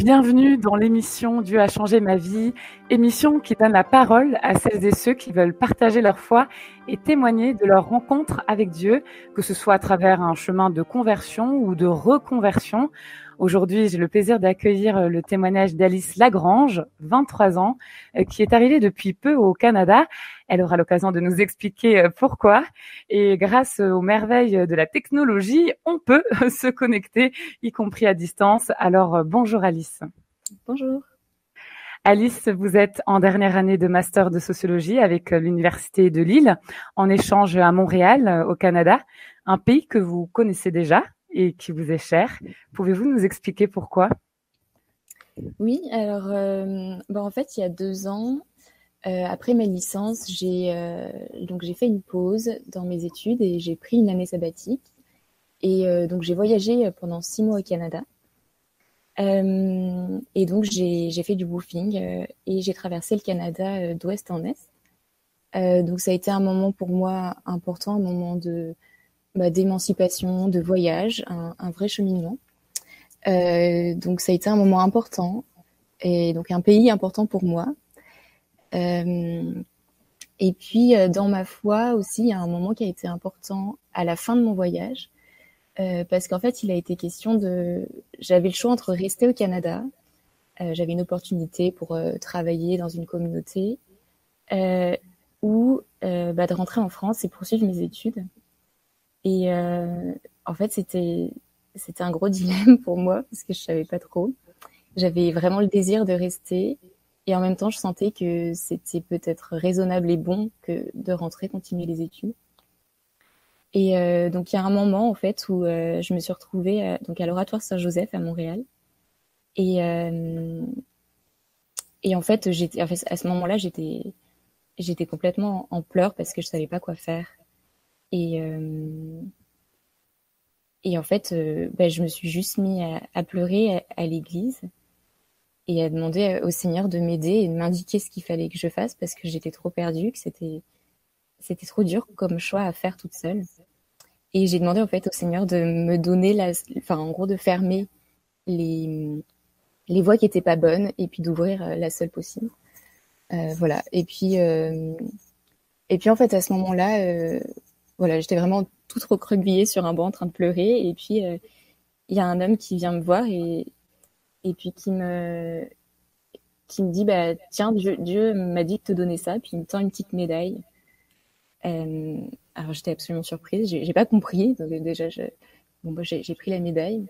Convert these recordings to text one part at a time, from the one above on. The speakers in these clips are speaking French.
Bienvenue dans l'émission Dieu a changé ma vie, émission qui donne la parole à celles et ceux qui veulent partager leur foi et témoigner de leur rencontre avec Dieu, que ce soit à travers un chemin de conversion ou de reconversion. Aujourd'hui, j'ai le plaisir d'accueillir le témoignage d'Alice Lagrange, 23 ans, qui est arrivée depuis peu au Canada. Elle aura l'occasion de nous expliquer pourquoi. Et grâce aux merveilles de la technologie, on peut se connecter, y compris à distance. Alors, bonjour Alice. Bonjour. Alice, vous êtes en dernière année de master de sociologie avec l'Université de Lille, en échange à Montréal, au Canada, un pays que vous connaissez déjà et qui vous est cher. Pouvez-vous nous expliquer pourquoi? Oui, alors en fait, il y a 2 ans, après ma licence, j'ai fait une pause dans mes études et j'ai pris une année sabbatique. Et donc j'ai voyagé pendant 6 mois au Canada. Et donc j'ai fait du woofing et j'ai traversé le Canada d'ouest en est. Donc ça a été un moment pour moi important, un moment d'émancipation, de voyage, un vrai cheminement. Donc ça a été un moment important et donc un pays important pour moi. Et puis dans ma foi aussi, il y a un moment qui a été important à la fin de mon voyage, parce qu'en fait, il a été question j'avais le choix entre rester au Canada, j'avais une opportunité pour travailler dans une communauté, ou de rentrer en France et poursuivre mes études. Et en fait, c'était un gros dilemme pour moi parce que je savais pas trop. J'avais vraiment le désir de rester et en même temps, je sentais que c'était peut-être raisonnable et bon que de rentrer, continuer les études. Et donc il y a un moment en fait où je me suis retrouvée donc à l'Oratoire Saint-Joseph à Montréal et en fait à ce moment-là j'étais complètement en pleurs parce que je savais pas quoi faire et en fait je me suis juste mis à pleurer à l'église et à demander au Seigneur de m'aider et de m'indiquer ce qu'il fallait que je fasse parce que j'étais trop perdue, que c'était trop dur comme choix à faire toute seule. Et j'ai demandé en fait au Seigneur de me donner en gros de fermer les voies qui étaient pas bonnes et puis d'ouvrir la seule possible. Voilà. Et puis en fait à ce moment-là, voilà, j'étais vraiment toute recroquevillée sur un banc en train de pleurer. Et puis il y a un homme qui vient me voir et puis qui me dit tiens, Dieu m'a dit de te donner ça, puis il me tend une petite médaille. Alors j'étais absolument surprise, j'ai pas compris. Donc déjà j'ai pris la médaille.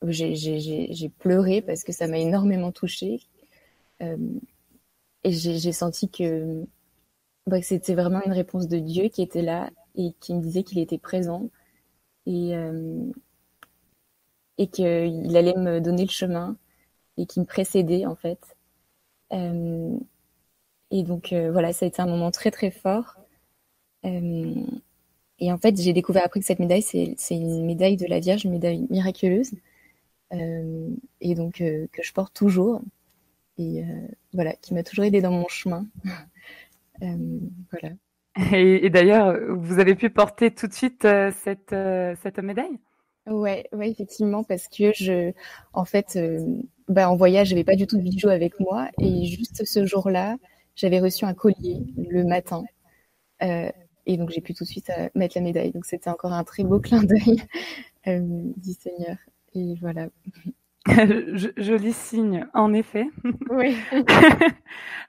J'ai pleuré parce que ça m'a énormément touchée. Et j'ai senti que c'était vraiment une réponse de Dieu qui était là et qui me disait qu'il était présent et qu'il allait me donner le chemin et qu'il me précédait en fait. Et donc voilà, ça a été un moment très très fort. Et en fait, j'ai découvert après que cette médaille, c'est une médaille de la Vierge, une médaille miraculeuse, et donc que je porte toujours, et voilà, qui m'a toujours aidée dans mon chemin. Voilà. Et d'ailleurs, vous avez pu porter tout de suite cette médaille? Ouais, effectivement, parce que en fait, en voyage, j'avais pas du tout de bijoux avec moi, et juste ce jour-là, j'avais reçu un collier le matin, et donc j'ai pu tout de suite mettre la médaille. Donc c'était encore un très beau clin d'œil du Seigneur. Et voilà. Joli signe, en effet. Oui.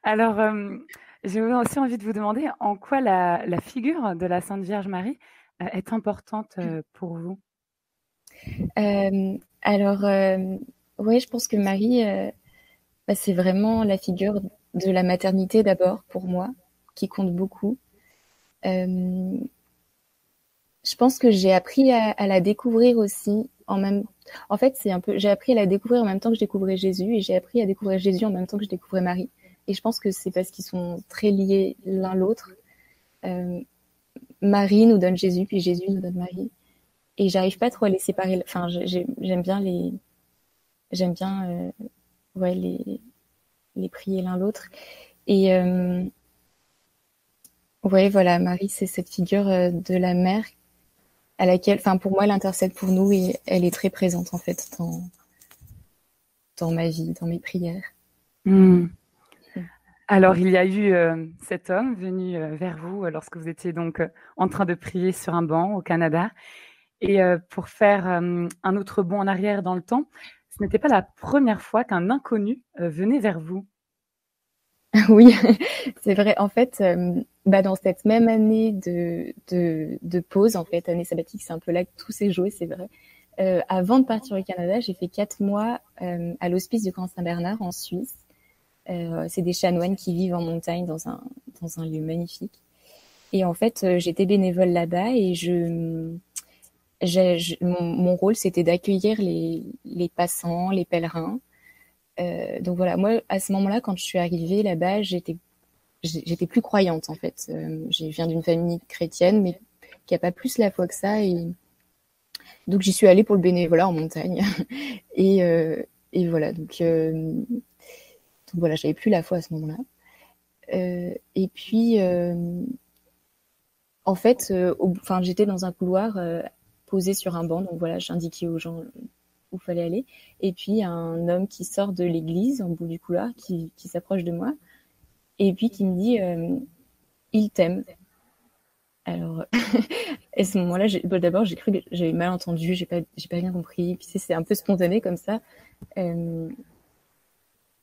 Alors, j'ai aussi envie de vous demander en quoi la figure de la Sainte Vierge Marie est importante pour vous? Alors, ouais, je pense que Marie, c'est vraiment la figure de la maternité d'abord pour moi, qui compte beaucoup. Je pense que j'ai appris à la découvrir aussi en fait, j'ai appris à la découvrir en même temps que je découvrais Jésus, et j'ai appris à découvrir Jésus en même temps que je découvrais Marie. Et je pense que c'est parce qu'ils sont très liés l'un l'autre. Marie nous donne Jésus, puis Jésus nous donne Marie. Et j'arrive pas trop à les séparer. Enfin, j'aime bien ouais, les prier l'un l'autre. Et ouais, voilà, Marie, c'est cette figure de la mère à laquelle, enfin pour moi, elle intercède pour nous et elle est très présente en fait dans ma vie, dans mes prières. Hmm. Alors, il y a eu cet homme venu vers vous lorsque vous étiez donc en train de prier sur un banc au Canada. Et pour faire un autre bond en arrière dans le temps, ce n'était pas la première fois qu'un inconnu venait vers vous. Oui, c'est vrai. En fait, dans cette même année de pause, en fait, année sabbatique, c'est un peu là que tout s'est joué, c'est vrai. Avant de partir au Canada, j'ai fait 4 mois à l'hospice du Camp Saint-Bernard en Suisse. C'est des chanoines qui vivent en montagne dans un lieu magnifique. Et en fait, j'étais bénévole là-bas et mon rôle, c'était d'accueillir les passants, les pèlerins. Donc voilà, moi, à ce moment-là, quand je suis arrivée là-bas, j'étais plus croyante en fait. Je viens d'une famille chrétienne, mais qui a pas plus la foi que ça. Et donc j'y suis allée pour le bénévolat en montagne. et, euh, et voilà, donc voilà, j'avais plus la foi à ce moment-là. Et puis, en fait, j'étais dans un couloir posé sur un banc, donc voilà, j'indiquais aux gens où il fallait aller. Et puis, il y a un homme qui sort de l'église, au bout du couloir, qui s'approche de moi, et puis qui me dit il t'aime. Alors, à ce moment-là, d'abord, j'ai cru que j'avais mal entendu, j'ai pas bien compris. Puis, c'est un peu spontané comme ça.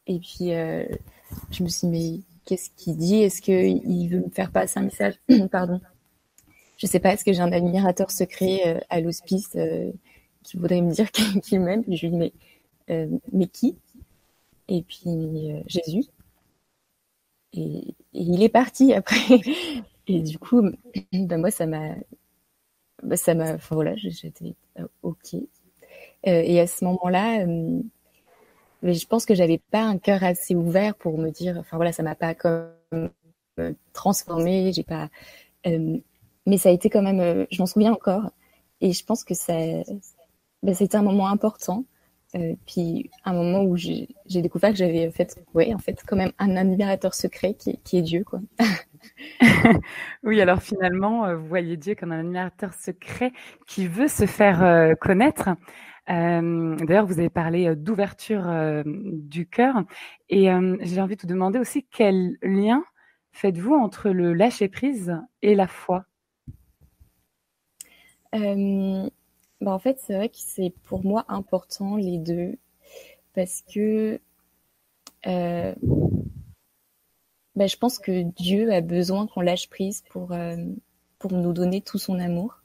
Et puis, je me suis dit, mais qu'est-ce qu'il dit? Est-ce qu'il veut me faire passer un message? Pardon. Je sais pas, est-ce que j'ai un admirateur secret à l'hospice qui voudrait me dire qu'il m'aime? Puis je lui dis, mais qui? Et puis, Jésus. Et il est parti après. Et du coup, moi, enfin voilà, j'étais ok. Et à ce moment-là, mais je pense que j'avais pas un cœur assez ouvert pour me dire, enfin voilà, ça m'a pas comme transformée, j'ai pas, mais ça a été quand même, je m'en souviens encore, et je pense que c'était un moment important. Puis un moment où j'ai découvert que j'avais en fait quand même un admirateur secret qui est Dieu, quoi. Oui, alors finalement, vous voyez Dieu comme un admirateur secret qui veut se faire connaître. D'ailleurs, vous avez parlé d'ouverture du cœur et j'ai envie de vous demander aussi quel lien faites-vous entre le lâcher-prise et la foi? En fait, c'est vrai que c'est pour moi important les deux parce que je pense que Dieu a besoin qu'on lâche prise pour nous donner tout son amour.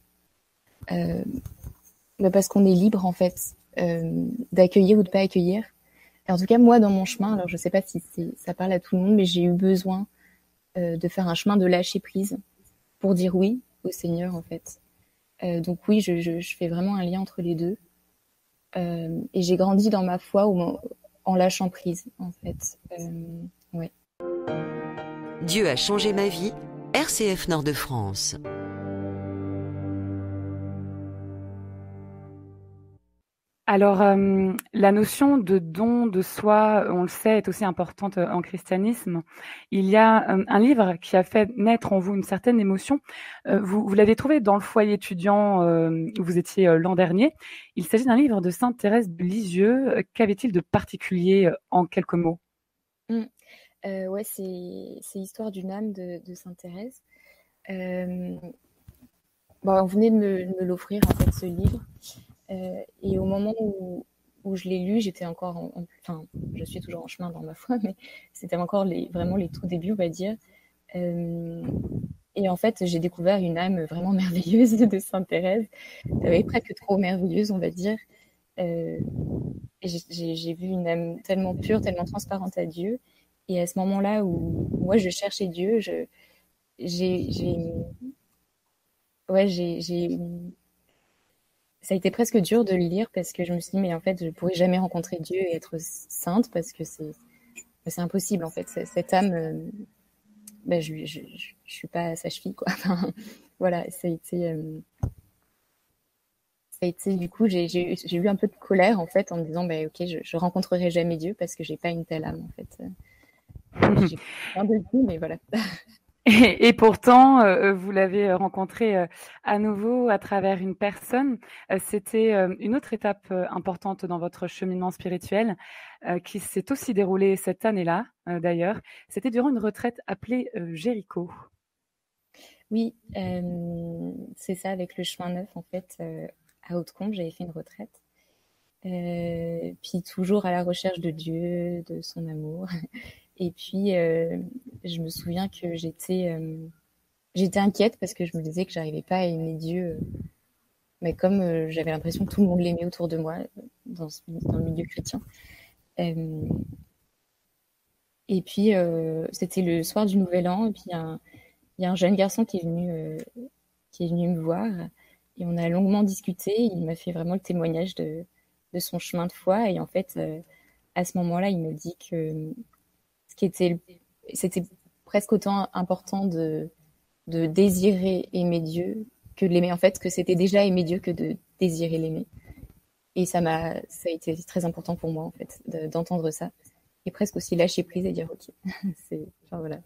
Parce qu'on est libre en fait d'accueillir ou de pas accueillir. Et en tout cas, moi, dans mon chemin, alors je sais pas si ça parle à tout le monde, mais j'ai eu besoin de faire un chemin de lâcher prise pour dire oui au Seigneur en fait. Donc oui, je fais vraiment un lien entre les deux. Et j'ai grandi dans ma foi en lâchant prise en fait. Ouais. Dieu a changé ma vie, RCF Nord de France. Alors, la notion de don de soi, on le sait, est aussi importante en christianisme. Il y a un livre qui a fait naître en vous une certaine émotion. Vous l'avez trouvé dans le foyer étudiant où vous étiez l'an dernier. Il s'agit d'un livre de Sainte Thérèse de Lisieux. Qu'avait-il de particulier en quelques mots? Ouais, c'est l'histoire d'une âme de Sainte Thérèse. On venait de me l'offrir en fait ce livre. Et au moment où je l'ai lu, j'étais encore enfin, je suis toujours en chemin dans ma foi, mais c'était encore vraiment les tout débuts, on va dire. Et en fait, j'ai découvert une âme vraiment merveilleuse de Sainte Thérèse, presque trop merveilleuse, on va dire. Et j'ai vu une âme tellement pure, tellement transparente à Dieu. Et à ce moment-là où moi je cherchais Dieu, ça a été presque dur de le lire parce que je me suis dit, mais en fait, je pourrais jamais rencontrer Dieu et être sainte parce que c'est impossible, en fait. Cette âme, je suis pas sa cheville, quoi. Enfin, voilà, du coup, j'ai eu un peu de colère, en fait, en me disant, ok, je rencontrerai jamais Dieu parce que j'ai pas une telle âme, en fait. J'ai plein de tout, mais voilà. Et pourtant, vous l'avez rencontré à nouveau à travers une personne. C'était une autre étape importante dans votre cheminement spirituel qui s'est aussi déroulée cette année-là, d'ailleurs. C'était durant une retraite appelée Jéricho. Oui, c'est ça, avec le chemin neuf, en fait, à Hautecombe, j'avais fait une retraite. Puis toujours à la recherche de Dieu, de son amour. Et puis, je me souviens que j'étais inquiète parce que je me disais que j'arrivais pas à aimer Dieu, mais comme j'avais l'impression que tout le monde l'aimait autour de moi dans le milieu chrétien. Et puis, c'était le soir du Nouvel An, et puis il y a un jeune garçon qui est venu me voir, et on a longuement discuté. Il m'a fait vraiment le témoignage de son chemin de foi, et en fait, à ce moment-là, il me dit que c'était presque autant important de désirer aimer Dieu que de l'aimer, en fait, que c'était déjà aimer Dieu que de désirer l'aimer. Et ça a été très important pour moi, en fait, d'entendre ça, et presque aussi lâcher prise et dire ok. Voilà.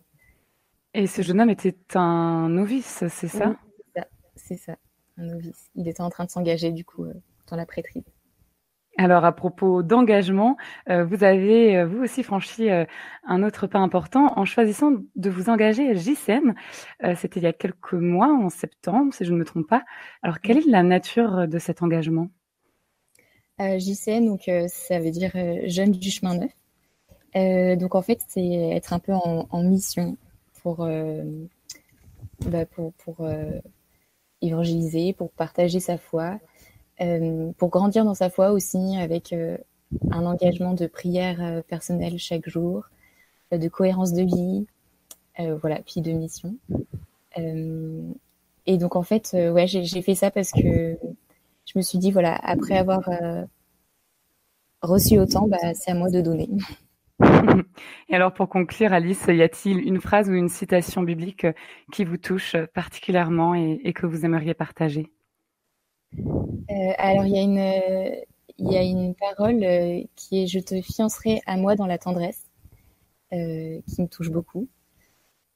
Et ce jeune homme était un novice, c'est ça? Oui, c'est ça, un novice. Il était en train de s'engager, du coup, dans la prêtrise. Alors, à propos d'engagement, vous avez, vous aussi, franchi un autre pas important en choisissant de vous engager à JCN. C'était il y a quelques mois, en septembre, si je ne me trompe pas. Alors, quelle est la nature de cet engagement? JCN, donc, ça veut dire Jeunes du chemin neuf. Donc, en fait, c'est être un peu en mission pour évangéliser, pour partager sa foi. Pour grandir dans sa foi aussi, avec un engagement de prière personnelle chaque jour, de cohérence de vie, voilà, puis de mission. Et donc en fait, ouais, j'ai fait ça parce que je me suis dit, voilà, après avoir reçu autant, c'est à moi de donner. Et alors pour conclure, Alice, y a-t-il une phrase ou une citation biblique qui vous touche particulièrement et que vous aimeriez partager? Alors il y a une parole qui est « Je te fiancerai à moi dans la tendresse », qui me touche beaucoup.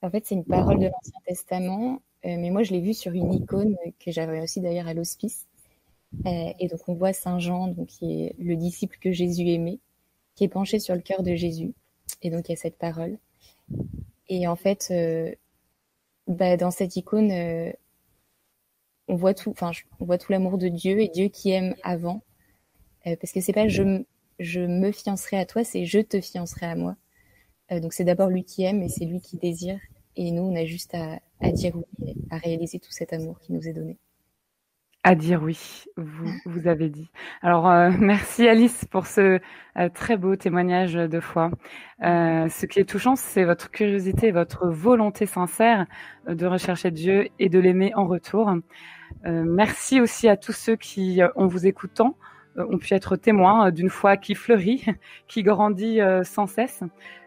En fait, c'est une parole de l'Ancien Testament, mais moi je l'ai vue sur une icône que j'avais aussi d'ailleurs à l'hospice. Et donc on voit Saint Jean, donc, qui est le disciple que Jésus aimait, qui est penché sur le cœur de Jésus. Et donc il y a cette parole. Et en fait, dans cette icône, on voit tout l'amour de Dieu, et Dieu qui aime avant. Parce que c'est pas je me fiancerai à toi, c'est je te fiancerai à moi. Donc c'est d'abord lui qui aime, et c'est lui qui désire. Et nous, on a juste à dire oui, à réaliser tout cet amour qui nous est donné. À dire oui, vous avez dit. Alors, merci Alice pour ce très beau témoignage de foi. Ce qui est touchant, c'est votre curiosité, votre volonté sincère de rechercher Dieu et de l'aimer en retour. Merci aussi à tous ceux qui, en vous écoutant, ont pu être témoins d'une foi qui fleurit, qui grandit sans cesse.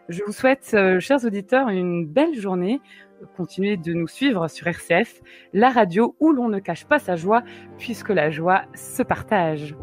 Je vous souhaite, chers auditeurs, une belle journée. Continuez de nous suivre sur RCF, la radio où l'on ne cache pas sa joie, puisque la joie se partage.